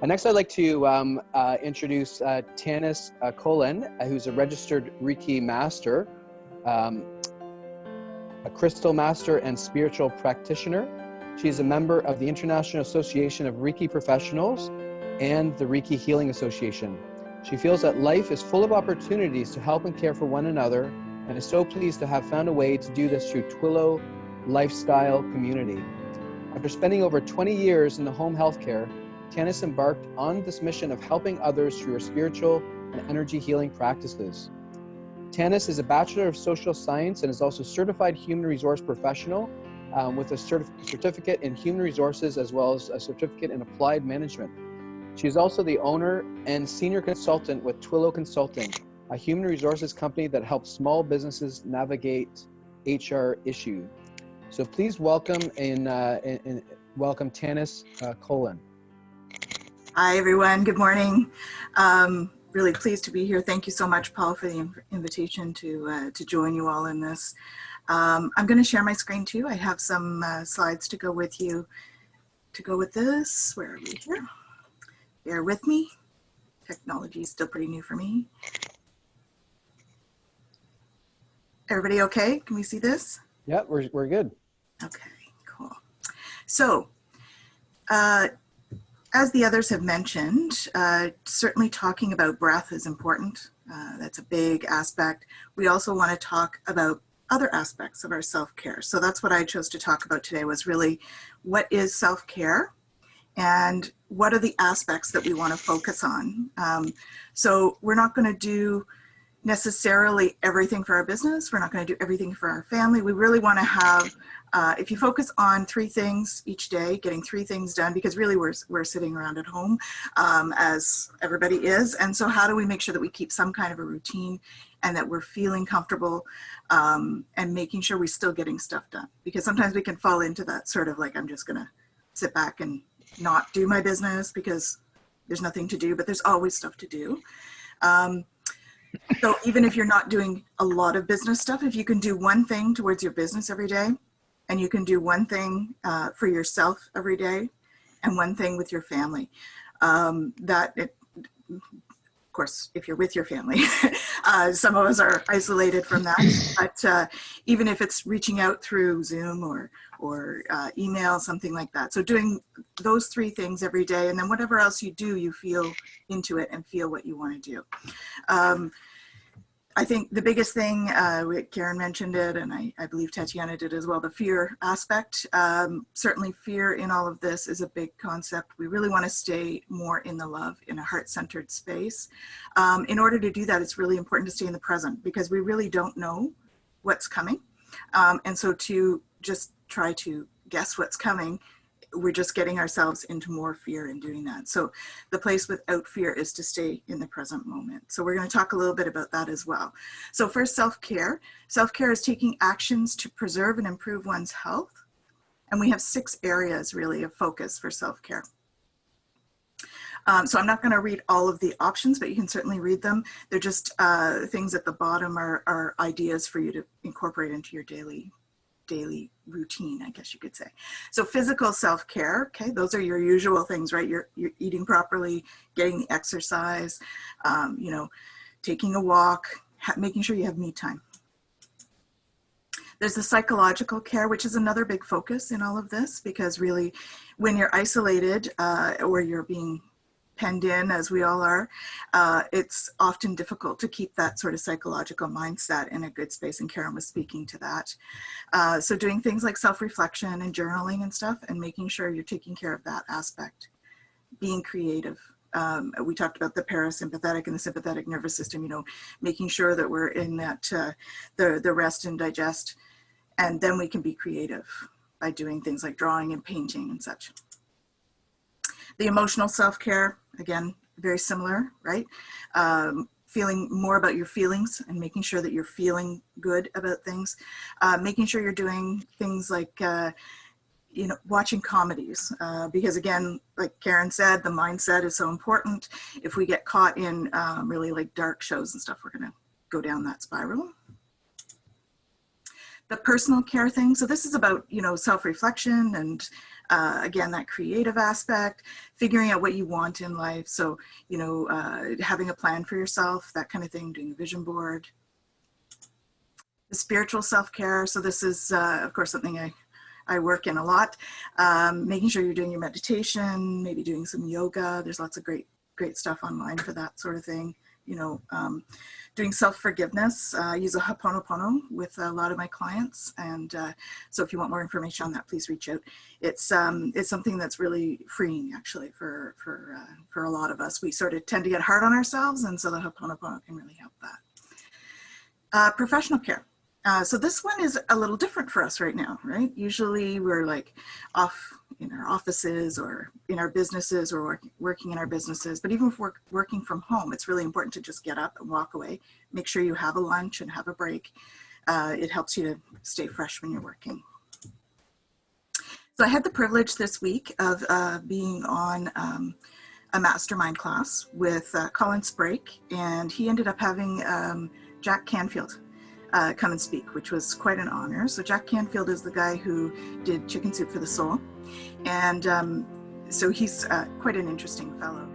Next, I'd like to introduce Tanys Coughlan, who's a registered Reiki master, a crystal master and spiritual practitioner. She's a member of the International Association of Reiki Professionals and the Reiki Healing Association. She feels that life is full of opportunities to help and care for one another, and is so pleased to have found a way to do this through Twillow lifestyle community. After spending over 20 years in the home healthcare, Tanys embarked on this mission of helping others through her spiritual and energy healing practices. Tanys is a Bachelor of Social Science and is also a certified human resource professional with a certificate in human resources as well as a certificate in applied management. She is also the owner and senior consultant with Twillow Consulting, a human resources company that helps small businesses navigate HR issues. So please welcome welcome Tanys Coughlan. Hi everyone, good morning. Really pleased to be here. Thank you so much, Paul, for the invitation to join you all in this. I'm going to share my screen too. I have some slides to go with you, to go with this. Where are we here? Bear with me. Technology is still pretty new for me. Everybody okay? Can we see this? Yeah, we're good. Okay, cool. So, as the others have mentioned, certainly talking about breath is important. That's a big aspect. We also want to talk about other aspects of our self-care. So that's what I chose to talk about today, was really what is self-care and what are the aspects that we want to focus on. So we're not going to do necessarily everything for our business. We're not going to do everything for our family. We really want to have, if you focus on 3 things each day, getting 3 things done, because really we're sitting around at home as everybody is. And so how do we make sure that we keep some kind of a routine and that we're feeling comfortable and making sure we're still getting stuff done? Because sometimes we can fall into that sort of like, I'm just going to sit back and not do my business because there's nothing to do, but there's always stuff to do. So even if you're not doing a lot of business stuff, if you can do one thing towards your business every day, and you can do one thing for yourself every day, and one thing with your family, of course, if you're with your family, some of us are isolated from that, but even if it's reaching out through Zoom or email, something like that. So doing those 3 things every day, and then whatever else you do, you feel into it and feel what you want to do. I think the biggest thing, Karen mentioned it, and I believe Tanya did as well, the fear aspect. Certainly fear in all of this is a big concept. We really want to stay more in the love, in a heart-centered space. In order to do that, it's really important to stay in the present, because we really don't know what's coming. And so to just try to guess what's coming, we're just getting ourselves into more fear in doing that. So the place without fear is to stay in the present moment. So we're going to talk a little bit about that as well. So first, self-care. Self-care is taking actions to preserve and improve one's health. And we have 6 areas really of focus for self-care. So I'm not going to read all of the options, but you can certainly read them. They're just things at the bottom are ideas for you to incorporate into your daily routine, I guess you could say. So physical self-care, okay, those are your usual things, right? You're eating properly, getting the exercise, you know, taking a walk, making sure you have me time. There's the psychological care, which is another big focus in all of this, because really when you're isolated or you're being penned in, as we all are, it's often difficult to keep that sort of psychological mindset in a good space, and Karen was speaking to that. So doing things like self-reflection and journaling and stuff, and making sure you're taking care of that aspect. Being creative. We talked about the parasympathetic and the sympathetic nervous system, you know, making sure that we're in that, the rest and digest, and then we can be creative by doing things like drawing and painting and such. The emotional self-care, again, very similar, right? Feeling more about your feelings and making sure that you're feeling good about things. Making sure you're doing things like, you know, watching comedies. Because again, like Karen said, the mindset is so important. If we get caught in really like dark shows and stuff, we're gonna go down that spiral. The personal care thing. So this is about, you know, self-reflection and again, that creative aspect, figuring out what you want in life. So, you know, having a plan for yourself, that kind of thing, doing a vision board. The spiritual self-care. So this is, of course, something I work in a lot. Making sure you're doing your meditation, maybe doing some yoga. There's lots of great stuff online for that sort of thing. You know, doing self-forgiveness. I use a Ho'oponopono with a lot of my clients. And so if you want more information on that, please reach out. It's something that's really freeing, actually, for a lot of us. We sort of tend to get hard on ourselves, and so the Ho'oponopono can really help that. Professional care. So this one is a little different for us right now, right? Usually we're like off in our offices or in our businesses or working in our businesses. But even if we're working from home, it's really important to just get up and walk away. Make sure you have a lunch and have a break. It helps you to stay fresh when you're working. So I had the privilege this week of being on a mastermind class with Colin Sprake, and he ended up having Jack Canfield come and speak, which was quite an honor. So Jack Canfield is the guy who did Chicken Soup for the Soul. And so he's quite an interesting fellow.